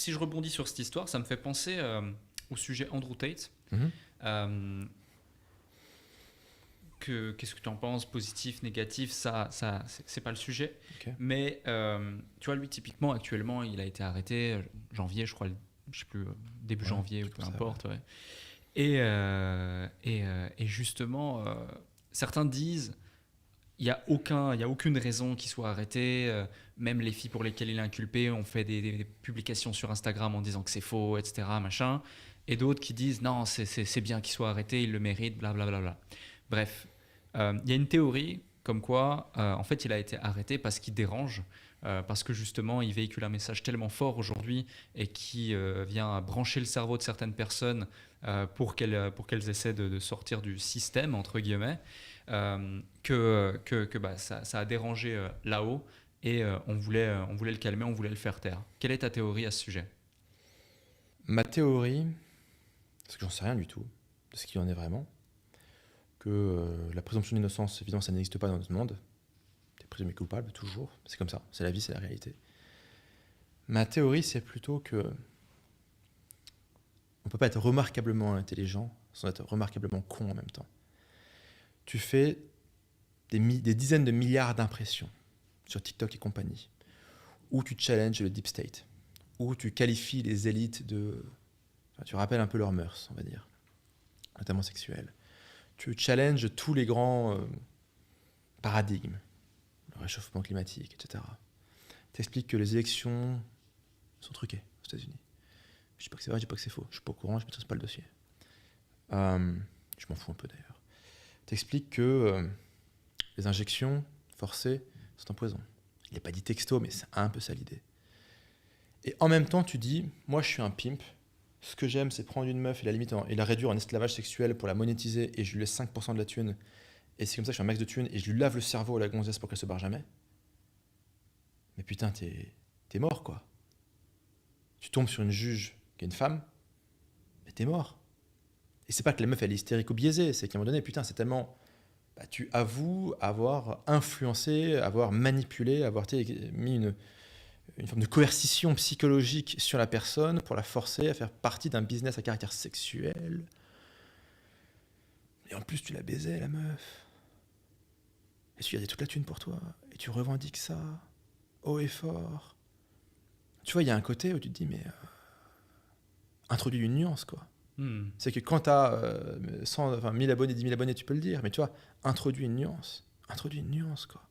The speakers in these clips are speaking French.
si je rebondis sur cette histoire, ça me fait penser au sujet Andrew Tate. Mhm. Euh, Qu'est-ce que tu en penses, positif, négatif, ça c'est pas le sujet. Ok. Mais tu vois, lui, typiquement, actuellement, il a été arrêté janvier, je crois, je sais plus, début Ouais, janvier ou comme peu ça, importe. Ouais. Et justement, certains disent il n'y a aucune raison qu'il soit arrêté. Même les filles pour lesquelles il est inculpé ont fait des publications sur Instagram en disant que c'est faux, etc. Machin. Et d'autres qui disent non, c'est bien qu'il soit arrêté, il le mérite, blablabla. Bref, il y a une théorie comme quoi, en fait, il a été arrêté parce qu'il dérange, parce que justement, il véhicule un message tellement fort aujourd'hui et qui vient brancher le cerveau de certaines personnes pour qu'elles essaient de sortir du système, entre guillemets, que bah, ça a dérangé là-haut et on voulait le calmer, on voulait le faire taire. Quelle est ta théorie à ce sujet? Ma théorie, parce que j'en sais rien du tout de ce qu'il en est vraiment, que la présomption d'innocence, évidemment, ça n'existe pas dans notre monde. T'es présumé coupable, toujours. C'est comme ça, c'est la vie, c'est la réalité. Ma théorie, c'est plutôt que on peut pas être remarquablement intelligent sans être remarquablement con en même temps. Tu fais des dizaines de milliards d'impressions sur TikTok et compagnie, où tu challenges le deep state, où tu qualifies les élites de... Enfin, tu rappelles un peu leurs mœurs, on va dire, notamment sexuelles. Tu challenges tous les grands paradigmes, le réchauffement climatique, etc. Tu expliques que les élections sont truquées aux États-Unis. Je dis pas que c'est vrai, je dis pas que c'est faux. Je suis pas au courant, je ne maîtrise pas le dossier. Je m'en fous un peu d'ailleurs. Tu expliques que les injections forcées sont un poison. Il n'est pas dit texto, mais c'est un peu ça l'idée. Et en même temps, tu dis, moi je suis un pimp, ce que j'aime c'est prendre une meuf et la réduire en esclavage sexuel pour la monétiser et je lui laisse 5% de la thune. Et c'est comme ça que je fais un max de thune et je lui lave le cerveau à la gonzesse pour qu'elle se barre jamais. Mais putain, t'es mort quoi. Tu tombes sur une juge qui est une femme, mais t'es mort. Et c'est pas que la meuf elle est hystérique ou biaisée, c'est qu'à un moment donné, putain, c'est tellement... Bah, tu avoues avoir influencé, avoir manipulé, avoir mis une forme de coercition psychologique sur la personne pour la forcer à faire partie d'un business à caractère sexuel. Et en plus, tu la baisais, la meuf. Et tu gardais toute la thune pour toi. Et tu revendiques ça, haut et fort. Tu vois, il y a un côté où tu te dis, mais introduis une nuance, quoi. C'est que quand tu as 1000 abonnés, 10 000 abonnés, tu peux le dire, mais tu vois, introduis une nuance. Introduis une nuance, quoi.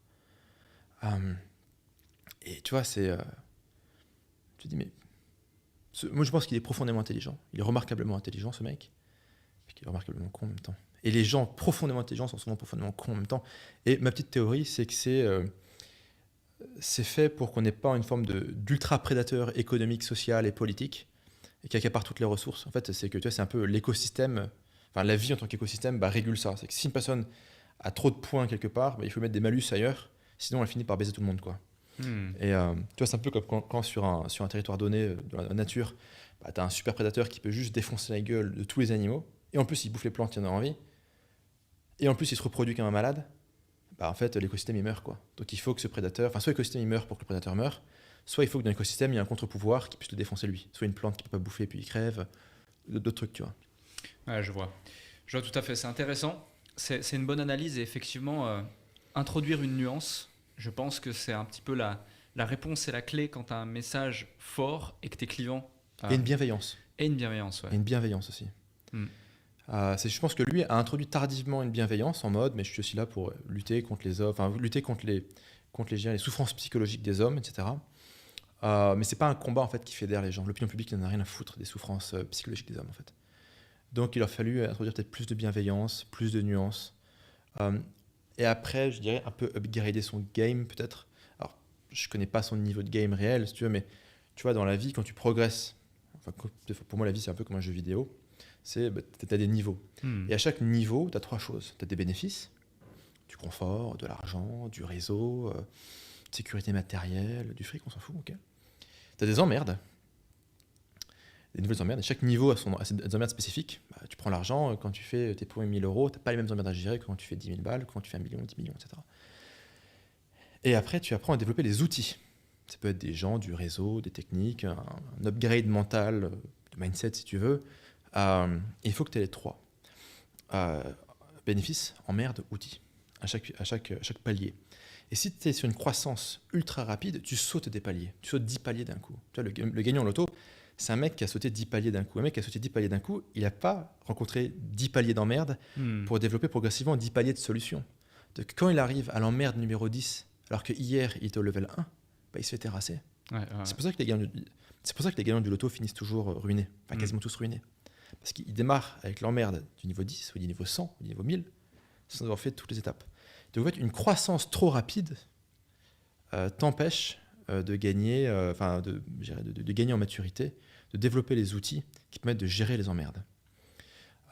Et tu vois, c'est... tu te dis, mais... moi, je pense qu'il est profondément intelligent. Il est remarquablement intelligent, ce mec. Puis qu'il est remarquablement con en même temps. Et les gens profondément intelligents sont souvent profondément cons en même temps. Et ma petite théorie, c'est que c'est fait pour qu'on n'ait pas une forme d'ultra-prédateur économique, social et politique, et qui accapare toutes les ressources. En fait, c'est que tu vois, c'est un peu l'écosystème, enfin la vie en tant qu'écosystème régule ça. C'est que si une personne a trop de points quelque part, il faut mettre des malus ailleurs, sinon elle finit par baiser tout le monde, quoi. Et tu vois, c'est un peu comme quand sur un territoire donné, dans la nature, tu as un super prédateur qui peut juste défoncer la gueule de tous les animaux, et en plus il bouffe les plantes, il en a envie, et en plus il se reproduit comme un malade, en fait l'écosystème il meurt, quoi. Donc il faut que ce prédateur, enfin soit l'écosystème il meurt pour que le prédateur meure, soit il faut que dans l'écosystème il y ait un contre-pouvoir qui puisse le défoncer lui, soit une plante qui peut pas bouffer puis il crève, d'autres trucs, tu vois. Ouais, je vois. Je vois tout à fait, c'est intéressant. C'est une bonne analyse et effectivement, introduire une nuance, je pense que c'est un petit peu la réponse et la clé quand tu as un message fort et que tu es clivant. Et une bienveillance. Et une bienveillance, ouais. Et une bienveillance aussi. Je pense que lui a introduit tardivement une bienveillance en mode, mais je suis aussi là pour lutter contre les hommes, enfin lutter contre les souffrances psychologiques des hommes, etc. Mais c'est pas un combat en fait qui fédère les gens. L'opinion publique n'en a rien à foutre des souffrances psychologiques des hommes en fait. Donc il a fallu introduire peut-être plus de bienveillance, plus de nuances. Et après, je dirais un peu upgrader son game peut-être. Alors, je connais pas son niveau de game réel, si tu veux, mais tu vois, dans la vie, quand tu progresses, enfin, pour moi la vie c'est un peu comme un jeu vidéo, tu as des niveaux. Et à chaque niveau, tu as 3 choses. Tu as des bénéfices, du confort, de l'argent, du réseau, sécurité matérielle, du fric, on s'en fout, ok. Tu as des emmerdes, des nouvelles emmerdes, et chaque niveau a des emmerdes spécifiques. Tu prends l'argent, quand tu fais tes premiers 1000 euros, tu n'as pas les mêmes emmerdes à gérer que quand tu fais 10 000 balles, quand tu fais 1 million, 10 millions, etc. Et après, tu apprends à développer des outils. Ça peut être des gens, du réseau, des techniques, un upgrade mental, de mindset si tu veux. Il faut que tu aies les trois. Bénéfices, emmerde, outils, à chaque palier. Et si tu es sur une croissance ultra rapide, tu sautes des paliers. Tu sautes 10 paliers d'un coup. Tu vois, le gagnant en loto, c'est un mec qui a sauté 10 paliers d'un coup. Un mec qui a sauté 10 paliers d'un coup, il n'a pas rencontré 10 paliers d'emmerde pour développer progressivement 10 paliers de solutions. Donc, quand il arrive à l'emmerde numéro 10, alors que hier il était au level 1, il se fait terrasser. C'est pour ça que les gagnants du loto finissent toujours ruinés, enfin quasiment tous ruinés. Parce qu'ils démarrent avec l'emmerde du niveau 10, ou du niveau 100, ou du niveau 1000, sans avoir fait toutes les étapes. Donc en fait, une croissance trop rapide t'empêche de gagner, de gagner en maturité, de développer les outils qui permettent de gérer les emmerdes.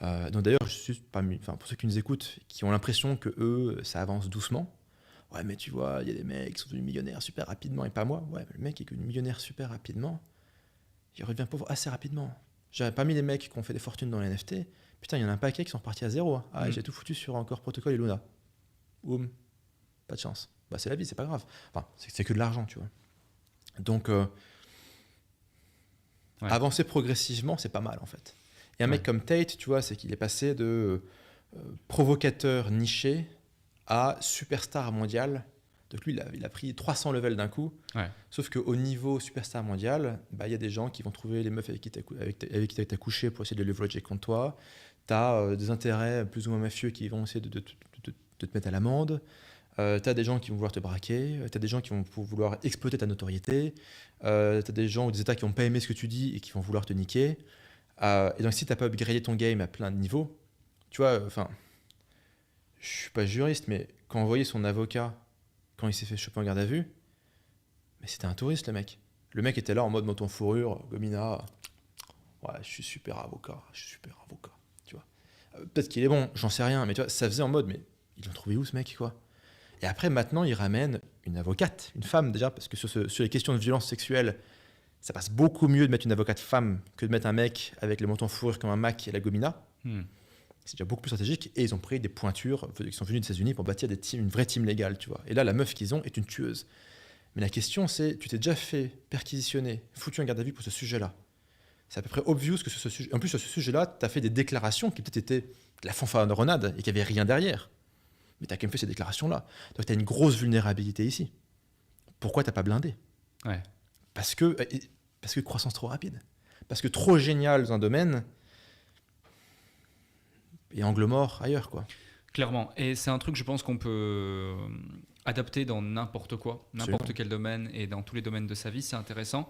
Donc d'ailleurs, pour ceux qui nous écoutent, qui ont l'impression que eux, ça avance doucement, ouais, mais tu vois, il y a des mecs qui sont devenus millionnaires super rapidement et pas moi. Ouais, le mec qui est devenu millionnaire super rapidement, il redevient pauvre assez rapidement. Parmi les mecs qui ont fait des fortunes dans les NFT, putain, il y en a un paquet qui sont partis à zéro. Ah, j'ai tout foutu sur encore Protocol et Luna. Boum, pas de chance. Bah, c'est la vie, c'est pas grave. Enfin, c'est que de l'argent, tu vois. Donc, avancer progressivement, c'est pas mal en fait. Et un mec comme Tate, tu vois, c'est qu'il est passé de provocateur niché à superstar mondial. Donc lui, il a pris 300 levels d'un coup. Sauf qu'au niveau superstar mondial, il y a des gens qui vont trouver les meufs avec qui tu as couché pour essayer de leverager contre toi. Tu as des intérêts plus ou moins mafieux qui vont essayer de te mettre à l'amende. Tu as des gens qui vont vouloir te braquer. Tu as des gens qui vont vouloir exploiter ta notoriété. Tu as des gens ou des États qui n'ont pas aimé ce que tu dis et qui vont vouloir te niquer. Et donc si tu n'as pas upgradé ton game à plein de niveaux, tu vois, je suis pas juriste, mais quand on voyait son avocat, quand il s'est fait choper en garde à vue, mais c'était un touriste, le mec. Le mec était là en mode moton fourrure, gomina. Ouais, je suis super avocat, tu vois. Peut-être qu'il est bon, j'en sais rien, mais tu vois, ça faisait en mode, mais ils l'ont trouvé où ce mec, quoi. Et après, maintenant, il ramène une avocate, une femme déjà, parce que sur les questions de violence sexuelle, ça passe beaucoup mieux de mettre une avocate femme que de mettre un mec avec les montants fourrure comme un Mac et la gomina. C'est déjà beaucoup plus stratégique. Et ils ont pris des pointures qui sont venues des États-Unis pour bâtir une vraie team légale, tu vois. Et là, la meuf qu'ils ont est une tueuse. Mais la question, c'est, tu t'es déjà fait perquisitionner, foutu en garde à vue pour ce sujet-là. C'est à peu près obvious que ce sujet... En plus, sur ce sujet-là, tu as fait des déclarations qui peut-être étaient de la fanfaronnade et qui n'avaient rien derrière. Mais tu as quand même fait ces déclarations-là. Donc tu as une grosse vulnérabilité ici. Pourquoi tu n'as pas blindé ? Parce que croissance trop rapide. Parce que trop génial dans un domaine et angle mort ailleurs, quoi. Clairement. Et c'est un truc, je pense, qu'on peut adapter dans n'importe quoi, n'importe quel domaine et dans tous les domaines de sa vie. C'est intéressant.